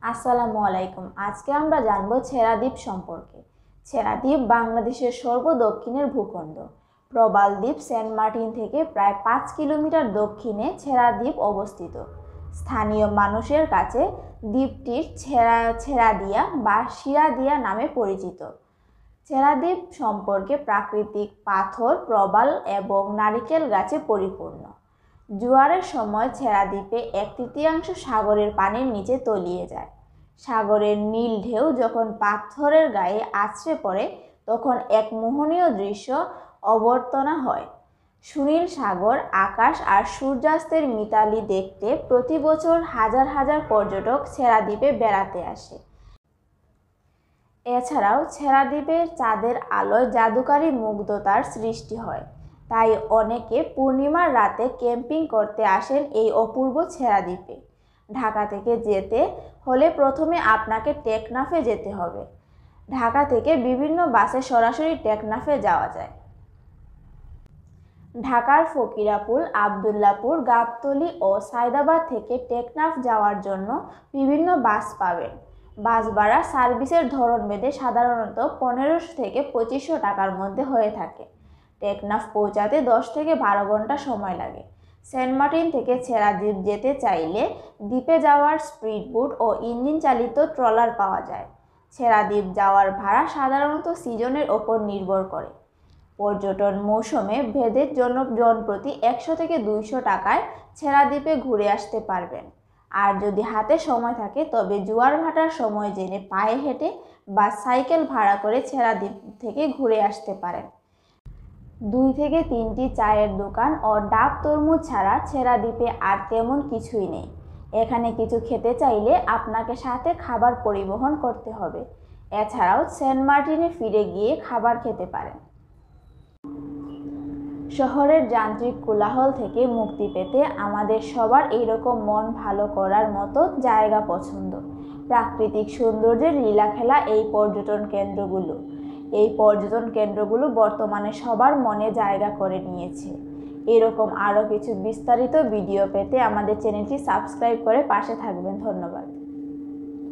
আসসালামু আলাইকুম। আজকে আমরা জানব ছেড়া দ্বীপ সম্পর্কে। ছেড়া দ্বীপ বাংলাদেশের সর্বদক্ষিণের ভূখণ্ড। প্রবাল দ্বীপ সেন্ট মার্টিন থেকে প্রায় 5 কিলোমিটার দক্ষিণে ছেড়া দ্বীপ অবস্থিত। স্থানীয় মানুষের কাছে দ্বীপটির ছেড়া দিয়া বা শিরা দিয়া নামে পরিচিত। ছেড়া দ্বীপ সম্পর্কে প্রাকৃতিক পাথর, প্রবাল এবং নারিকেল গাছে পরিপূর্ণ। জোয়ারের সময় ছেড়া দ্বীপে 1/3 সাগরের পানির নিচে তলিয়ে যায়। সাগরের নীল ঢেউ যখন পাথরের গায়ে আছড়ে পড়ে তখন এক মোহনীয় দৃশ্য অবর্তনা হয়। সুনীল সাগর, আকাশ আর সূর্যাস্তের মিতালি দেখতে প্রতি বছর হাজার হাজার পর্যটক ছেড়া দ্বীপে বেড়াতে আসে। এছাড়াও ছেড়া দ্বীপের চাঁদের আলোয় জাদুকরী মুগ্ধতার সৃষ্টি হয়, তাই অনেকে পূর্ণিমার রাতে ক্যাম্পিং করতে আসেন এই অপূর্ব ছেড়া দ্বীপে। ঢাকা থেকে যেতে হলে প্রথমে আপনাকে টেকনাফে যেতে হবে। ঢাকা থেকে বিভিন্ন বাসে সরাসরি টেকনাফে যাওয়া যায়। ঢাকার ফকিরাপুল, আবদুল্লাপুর, গাবতলী ও সায়দাবাদ থেকে টেকনাফ যাওয়ার জন্য বিভিন্ন বাস পাবেন। বাস ভাড়া সার্ভিসের ধরন ভেদে সাধারণত 1500 থেকে 2500 টাকার মধ্যে হয়ে থাকে। টেকনাফ পৌঁছাতে 10 থেকে 12 ঘন্টা সময় লাগে। সেন্ট মার্টিন থেকে ছেড়া দ্বীপ যেতে চাইলে দ্বীপে যাওয়ার স্পিডবোট ও ইঞ্জিন চালিত ট্রলার পাওয়া যায়। ছেড়া দ্বীপ যাওয়ার ভাড়া সাধারণত সিজনের ওপর নির্ভর করে। পর্যটন মৌসুমে ভেদে জনপ্রতি 100 থেকে 200 টাকায় ছেড়া দ্বীপে ঘুরে আসতে পারবেন। আর যদি হাতে সময় থাকে তবে জোয়ার ভাটার সময় জেনে পায়ে হেঁটে বা সাইকেল ভাড়া করে ছেড়া দ্বীপ থেকে ঘুরে আসতে পারেন। 2 থেকে 3টি চায়ের দোকান ও ডাব তরমুজ ছাড়া ছেড়া দ্বীপে আর তেমন কিছুই নেই। এখানে কিছু খেতে চাইলে আপনাকে সাথে খাবার পরিবহন করতে হবে। এছাড়াও সেন্ট মার্টিনে ফিরে গিয়ে খাবার খেতে পারেন। শহরের যান্ত্রিক কোলাহল থেকে মুক্তি পেতে আমাদের সবার এইরকম মন ভালো করার মতো জায়গা পছন্দ। প্রাকৃতিক সৌন্দর্যের লীলাখেলা এই পর্যটন কেন্দ্রগুলো বর্তমানে সবার মনে জায়গা করে নিয়েছে। এরকম আরও কিছু বিস্তারিত ভিডিও পেতে আমাদের চ্যানেলটি সাবস্ক্রাইব করে পাশে থাকবেন। ধন্যবাদ।